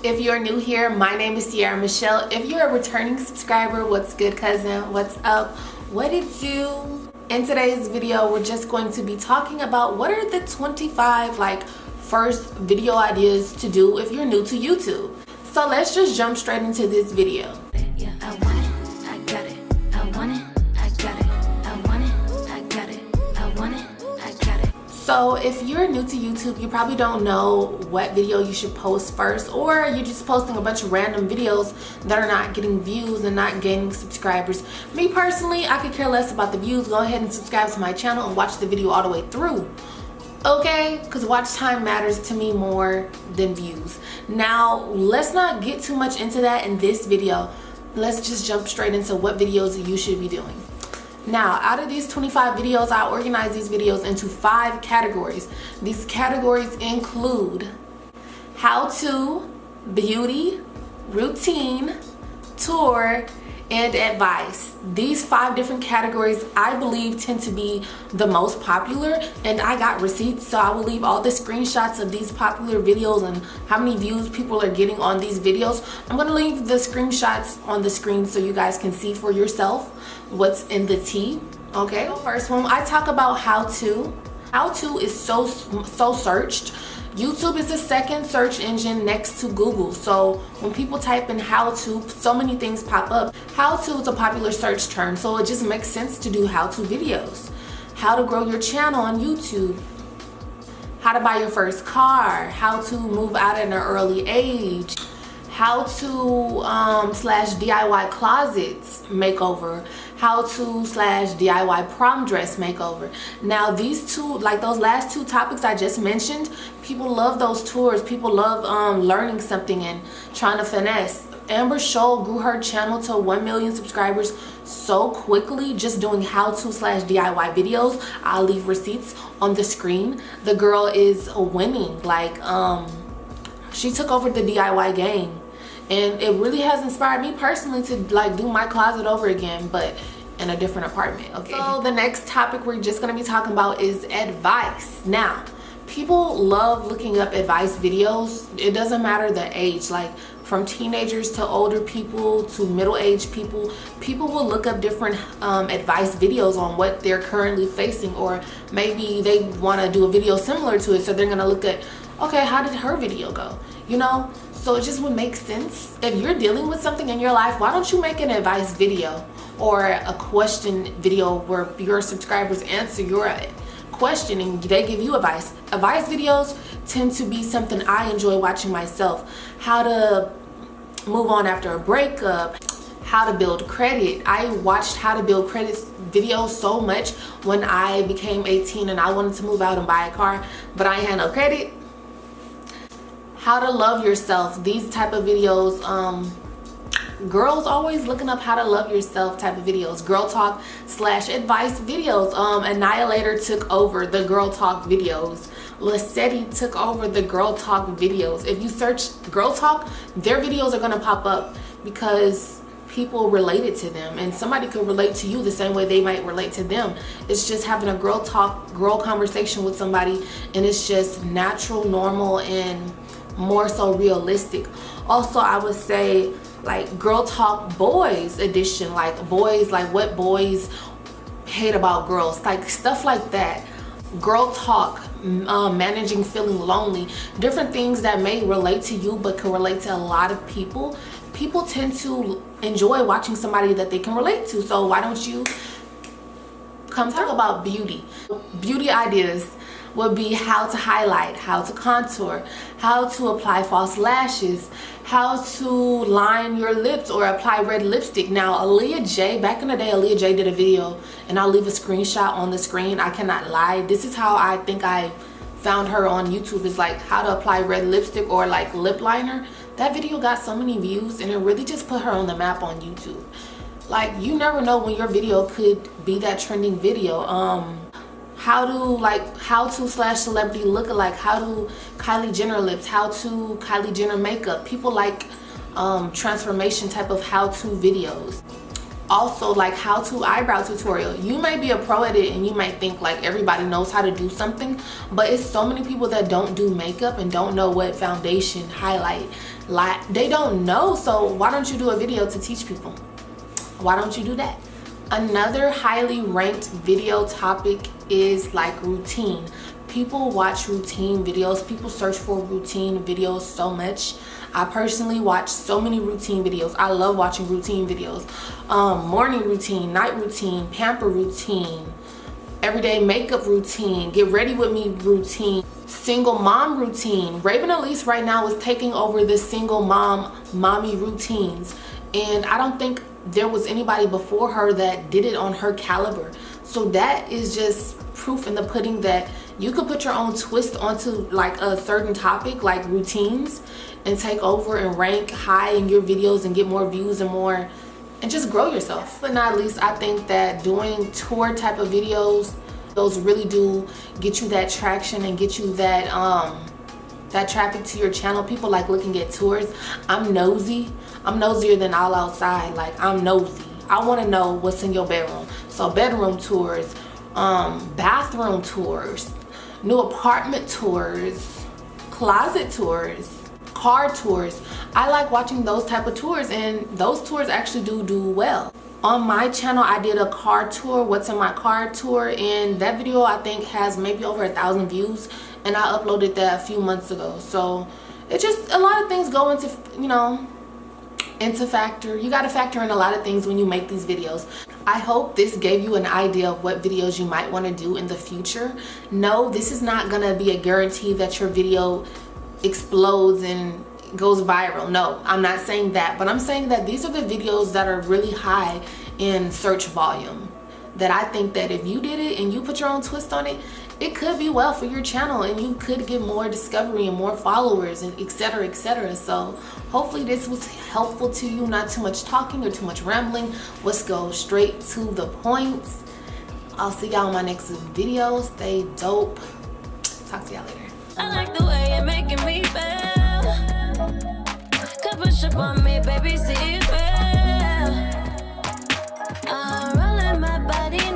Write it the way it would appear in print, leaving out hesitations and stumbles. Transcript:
If you're new here, my name is Ciara Michelle. If you're a returning subscriber, what's good, cousin? What's up? What it do? In today's video, we're just going to be talking about what are the 25 first video ideas to do if you're new to YouTube. So let's just jump straight into this video. So if you're new to YouTube, you probably don't know what video you should post first, or you're just posting a bunch of random videos that are not getting views and not gaining subscribers. Me personally, I could care less about the views. Go ahead and subscribe to my channel and watch the video all the way through. Okay, because watch time matters to me more than views. Now, let's not get too much into that in this video. Let's just jump straight into what videos you should be doing. Now, out of these 25 videos, I organize these videos into 5 categories. These categories include how to, beauty, routine, tour, and advice. These 5 different categories I believe tend to be the most popular, and I got receipts, so I will leave all the screenshots of these popular videos and how many views people are getting on these videos. I'm gonna leave the screenshots on the screen so you guys can see for yourself what's in the tea. Okay, first one, I talk about how to. How to is so searched. YouTube is the second search engine next to Google. So when people type in how to, so many things pop up. How to is a popular search term, so it just makes sense to do how to videos. How to grow your channel on YouTube. How to buy your first car. How to move out at an early age. How to slash DIY closets makeover. How to slash DIY prom dress makeover. Now these two, those last 2 topics I just mentioned, people love those tours. People love learning something and trying to finesse. Amber Shoal grew her channel to 1 million subscribers so quickly just doing how to slash DIY videos. I'll leave receipts on the screen. The girl is winning. She took over the DIY game. And it really has inspired me personally to do my closet over again, but in a different apartment. Okay, so the next topic we're just gonna be talking about is advice. Now, people love looking up advice videos. It doesn't matter the age, from teenagers to older people to middle-aged people. People will look up different advice videos on what they're currently facing, or maybe they want to do a video similar to it, so they're gonna look at, okay, how did her video go, you know? So it just would make sense. If you're dealing with something in your life, why don't you make an advice video or a question video where your subscribers answer your question and they give you advice. Advice videos tend to be something I enjoy watching myself. How to move on after a breakup, how to build credit. I watched how to build credit videos so much when I became 18 and I wanted to move out and buy a car, but I ain't had no credit. How to love yourself. These type of videos, girls always looking up how to love yourself type of videos. Girl talk slash advice videos. Annihilator took over the girl talk videos. Lissetti took over the girl talk videos. If you search girl talk, their videos are gonna pop up because people related to them, and somebody could relate to you the same way they might relate to them. It's just having a girl talk, girl conversation with somebody, and it's just natural, normal, and more so realistic. Also, I would say girl talk boys edition, boys, what boys hate about girls, stuff like that. Girl talk, managing feeling lonely, different things that may relate to you but can relate to a lot of people. People tend to enjoy watching somebody that they can relate to, so why don't you come talk about beauty. Beauty ideas would be how to highlight, how to contour, how to apply false lashes, how to line your lips or apply red lipstick. Now, Aaliyah J, back in the day, Aaliyah J did a video, and I'll leave a screenshot on the screen. I cannot lie. This is how I think I found her on YouTube, is how to apply red lipstick or lip liner. That video got so many views, and it really just put her on the map on YouTube. You never know when your video could be that trending video. How to slash celebrity lookalike, how to Kylie Jenner lips, how to Kylie Jenner makeup. People like transformation type of how-to videos. Also, like how to eyebrow tutorial. You might be a pro at it and you might think like everybody knows how to do something, but it's so many people that don't do makeup and don't know what foundation, highlight, light, they don't know. So why don't you do a video to teach people? Why don't you do that? Another highly ranked video topic is like routine. People watch routine videos. People search for routine videos so much. I personally watch so many routine videos. I love watching routine videos. Morning routine, night routine, pamper routine, everyday makeup routine, get ready with me routine, single mom routine. Raven Elyse right now is taking over the single mommy routines. And I don't think there was anybody before her that did it on her caliber. So that is just proof in the pudding that you could put your own twist onto like a certain topic, like routines, and take over and rank high in your videos and get more views and more, and just grow yourself. But not least, I think that doing tour type of videos, those really do get you that traction and get you that that traffic to your channel. People like looking at tours. I'm nosy. I'm nosier than all outside. Like, I'm nosy. I want to know what's in your bedroom. So bedroom tours, bathroom tours, new apartment tours, closet tours, car tours. I like watching those type of tours, and those tours actually do well. On my channel, I did a car tour, what's in my car tour, and that video I think has maybe over 1,000 views, and I uploaded that a few months ago. So it just, a lot of things go into, you know, you got to factor in a lot of things when you make these videos. I hope this gave you an idea of what videos you might want to do in the future. No, this is not gonna be a guarantee that your video explodes and goes viral. No, I'm not saying that, but I'm saying that these are the videos that are really high in search volume, that I think that if you did it and you put your own twist on it, it could be well for your channel and you could get more discovery and more followers and etc, etc. So hopefully this was helpful to you. Not too much talking or too much rambling. Let's go straight to the point. I'll see y'all in my next video. Stay dope. Talk to y'all later. I like the way you're making me feel. Come push up on me, baby, see you feel. I'm rolling my body